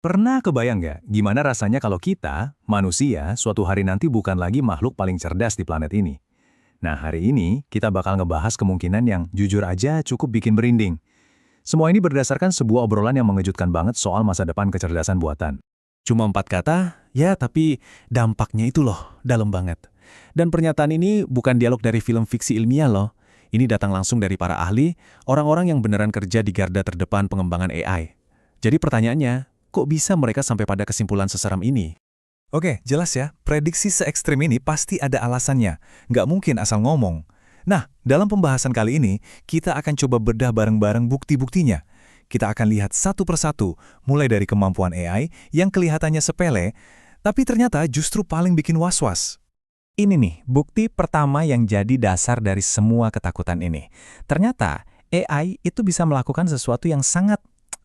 Pernah kebayang nggak gimana rasanya kalau kita, manusia, suatu hari nanti bukan lagi makhluk paling cerdas di planet ini? Nah, hari ini kita bakal ngebahas kemungkinan yang jujur aja cukup bikin merinding. Semua ini berdasarkan sebuah obrolan yang mengejutkan banget soal masa depan kecerdasan buatan. Cuma 4 kata, ya tapi dampaknya itu loh, dalam banget. Dan pernyataan ini bukan dialog dari film fiksi ilmiah loh. Ini datang langsung dari para ahli, orang-orang yang beneran kerja di garda terdepan pengembangan AI. Jadi pertanyaannya, kok bisa mereka sampai pada kesimpulan seseram ini? Oke, jelas ya, prediksi se-ekstrem ini pasti ada alasannya. Nggak mungkin asal ngomong. Nah, dalam pembahasan kali ini, kita akan coba bedah bareng-bareng bukti-buktinya. Kita akan lihat satu persatu, mulai dari kemampuan AI yang kelihatannya sepele, tapi ternyata justru paling bikin was-was. Ini nih, bukti pertama yang jadi dasar dari semua ketakutan ini. Ternyata, AI itu bisa melakukan sesuatu yang sangat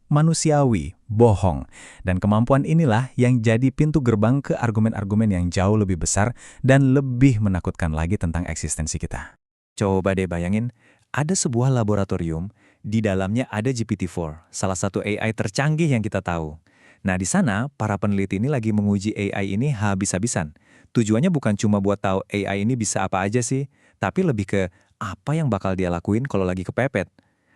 manusiawi, bohong. Dan kemampuan inilah yang jadi pintu gerbang ke argumen-argumen yang jauh lebih besar dan lebih menakutkan lagi tentang eksistensi kita. Coba deh bayangin, ada sebuah laboratorium, di dalamnya ada GPT-4, salah satu AI tercanggih yang kita tahu. Nah, di sana, para peneliti ini lagi menguji AI ini habis-habisan. Tujuannya bukan cuma buat tahu AI ini bisa apa aja sih, tapi lebih ke apa yang bakal dia lakuin kalau lagi kepepet.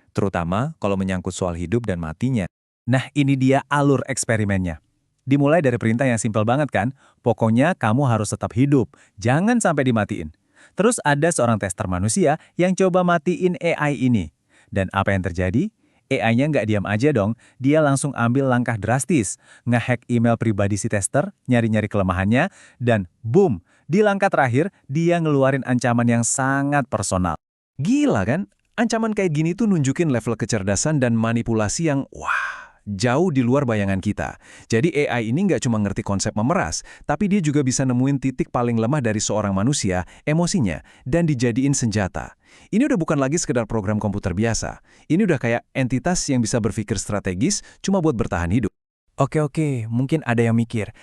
Terutama kalau menyangkut soal hidup dan matinya. Nah, ini dia alur eksperimennya. Dimulai dari perintah yang simpel banget kan, pokoknya kamu harus tetap hidup, jangan sampai dimatiin. Terus ada seorang tester manusia yang coba matiin AI ini. Dan apa yang terjadi? AI-nya nggak diam aja dong, dia langsung ambil langkah drastis, ngehack email pribadi si tester, nyari-nyari kelemahannya, dan boom, di langkah terakhir dia ngeluarin ancaman yang sangat personal. Gila kan? Ancaman kayak gini tuh nunjukin level kecerdasan dan manipulasi yang, wah, jauh di luar bayangan kita. Jadi AI ini nggak cuma ngerti konsep memeras, tapi dia juga bisa nemuin titik paling lemah dari seorang manusia, emosinya, dan dijadiin senjata. Ini udah bukan lagi sekedar program komputer biasa. Ini udah kayak entitas yang bisa berpikir strategis cuma buat bertahan hidup. Oke, mungkin ada yang mikir,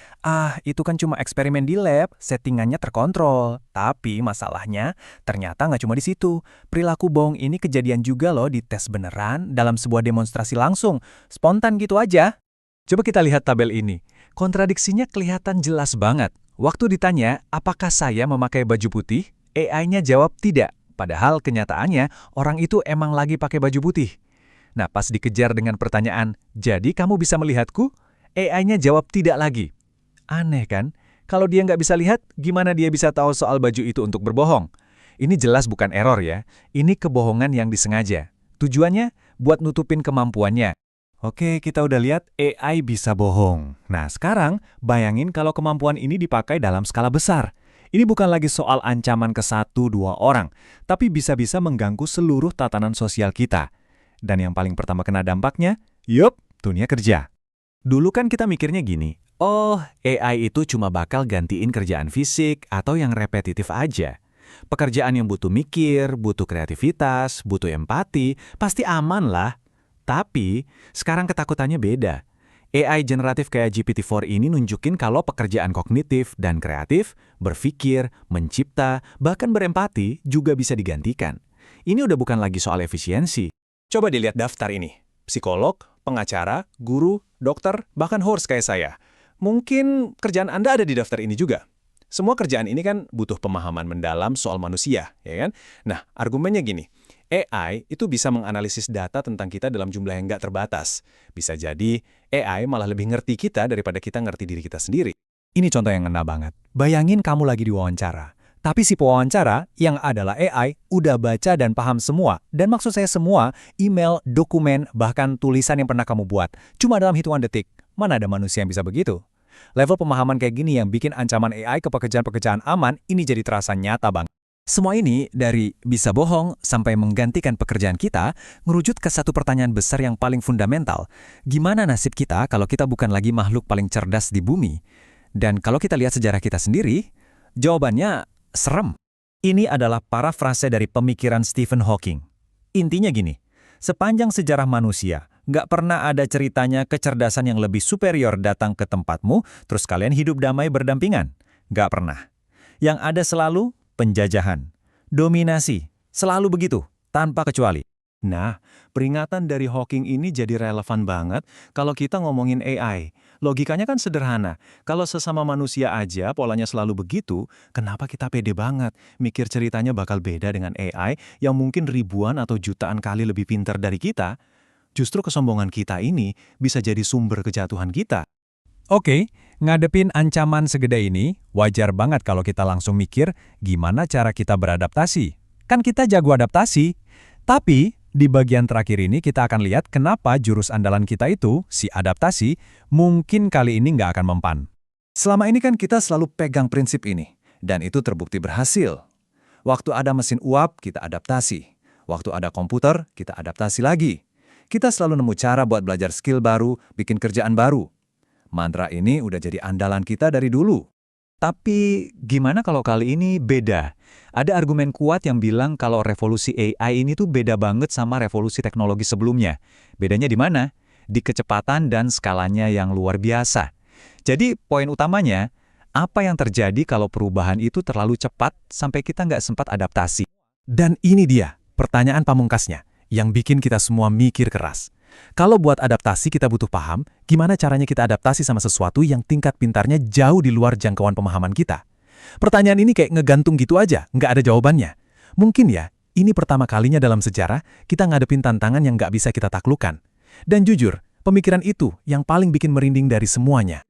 itu kan cuma eksperimen di lab, settingannya terkontrol. Tapi masalahnya, ternyata nggak cuma di situ. Perilaku bohong ini kejadian juga loh di tes beneran dalam sebuah demonstrasi langsung. Spontan gitu aja. Coba kita lihat tabel ini. Kontradiksinya kelihatan jelas banget. Waktu ditanya, apakah saya memakai baju putih? AI-nya jawab tidak. Padahal kenyataannya, orang itu emang lagi pakai baju putih. Nah, pas dikejar dengan pertanyaan, jadi kamu bisa melihatku? AI-nya jawab tidak lagi. Aneh kan? Kalau dia nggak bisa lihat, gimana dia bisa tahu soal baju itu untuk berbohong? Ini jelas bukan error ya. Ini kebohongan yang disengaja. Tujuannya buat nutupin kemampuannya. Oke, kita udah lihat AI bisa bohong. Nah, sekarang bayangin kalau kemampuan ini dipakai dalam skala besar. Ini bukan lagi soal ancaman ke 1-2 orang, tapi bisa-bisa mengganggu seluruh tatanan sosial kita. Dan yang paling pertama kena dampaknya, dunia kerja. Dulu kan kita mikirnya gini, AI itu cuma bakal gantiin kerjaan fisik atau yang repetitif aja. Pekerjaan yang butuh mikir, butuh kreativitas, butuh empati, pasti aman lah. Tapi, sekarang ketakutannya beda. AI generatif kayak GPT-4 ini nunjukin kalau pekerjaan kognitif dan kreatif, berpikir, mencipta, bahkan berempati juga bisa digantikan. Ini udah bukan lagi soal efisiensi. Coba dilihat daftar ini. Psikolog, pengacara, guru, dokter, bahkan host kayak saya. Mungkin kerjaan Anda ada di daftar ini juga. Semua kerjaan ini kan butuh pemahaman mendalam soal manusia, ya kan? Nah, argumennya gini, AI itu bisa menganalisis data tentang kita dalam jumlah yang nggak terbatas. Bisa jadi AI malah lebih ngerti kita daripada kita ngerti diri kita sendiri. Ini contoh yang ngena banget. Bayangin kamu lagi diwawancara. Tapi si pewawancara, yang adalah AI, udah baca dan paham semua. Dan maksud saya semua, email, dokumen, bahkan tulisan yang pernah kamu buat. Cuma dalam hitungan detik. Mana ada manusia yang bisa begitu? Level pemahaman kayak gini yang bikin ancaman AI ke pekerjaan-pekerjaan aman, ini jadi terasa nyata banget. Semua ini, dari bisa bohong sampai menggantikan pekerjaan kita, ngerucut ke satu pertanyaan besar yang paling fundamental. Gimana nasib kita kalau kita bukan lagi makhluk paling cerdas di bumi? Dan kalau kita lihat sejarah kita sendiri, jawabannya serem. Ini adalah parafrase dari pemikiran Stephen Hawking. Intinya gini, sepanjang sejarah manusia, nggak pernah ada ceritanya kecerdasan yang lebih superior datang ke tempatmu, terus kalian hidup damai berdampingan. Nggak pernah. Yang ada selalu penjajahan, dominasi, selalu begitu, tanpa kecuali. Nah, peringatan dari Hawking ini jadi relevan banget kalau kita ngomongin AI. Logikanya kan sederhana. Kalau sesama manusia aja polanya selalu begitu, kenapa kita pede banget mikir ceritanya bakal beda dengan AI yang mungkin ribuan atau jutaan kali lebih pintar dari kita? Justru kesombongan kita ini bisa jadi sumber kejatuhan kita. Oke, ngadepin ancaman segede ini, wajar banget kalau kita langsung mikir gimana cara kita beradaptasi. Kan kita jago adaptasi. Tapi, di bagian terakhir ini kita akan lihat kenapa jurus andalan kita itu, si adaptasi, mungkin kali ini nggak akan mempan. Selama ini kan kita selalu pegang prinsip ini, dan itu terbukti berhasil. Waktu ada mesin uap, kita adaptasi. Waktu ada komputer, kita adaptasi lagi. Kita selalu nemu cara buat belajar skill baru, bikin kerjaan baru. Mantra ini udah jadi andalan kita dari dulu. Tapi gimana kalau kali ini beda? Ada argumen kuat yang bilang kalau revolusi AI ini tuh beda banget sama revolusi teknologi sebelumnya. Bedanya di mana? Di kecepatan dan skalanya yang luar biasa. Jadi poin utamanya, apa yang terjadi kalau perubahan itu terlalu cepat sampai kita nggak sempat adaptasi? Dan ini dia, pertanyaan pamungkasnya, yang bikin kita semua mikir keras. Kalau buat adaptasi kita butuh paham, gimana caranya kita adaptasi sama sesuatu yang tingkat pintarnya jauh di luar jangkauan pemahaman kita. Pertanyaan ini kayak ngegantung gitu aja, nggak ada jawabannya. Mungkin ya, ini pertama kalinya dalam sejarah kita ngadepin tantangan yang nggak bisa kita taklukkan. Dan jujur, pemikiran itu yang paling bikin merinding dari semuanya.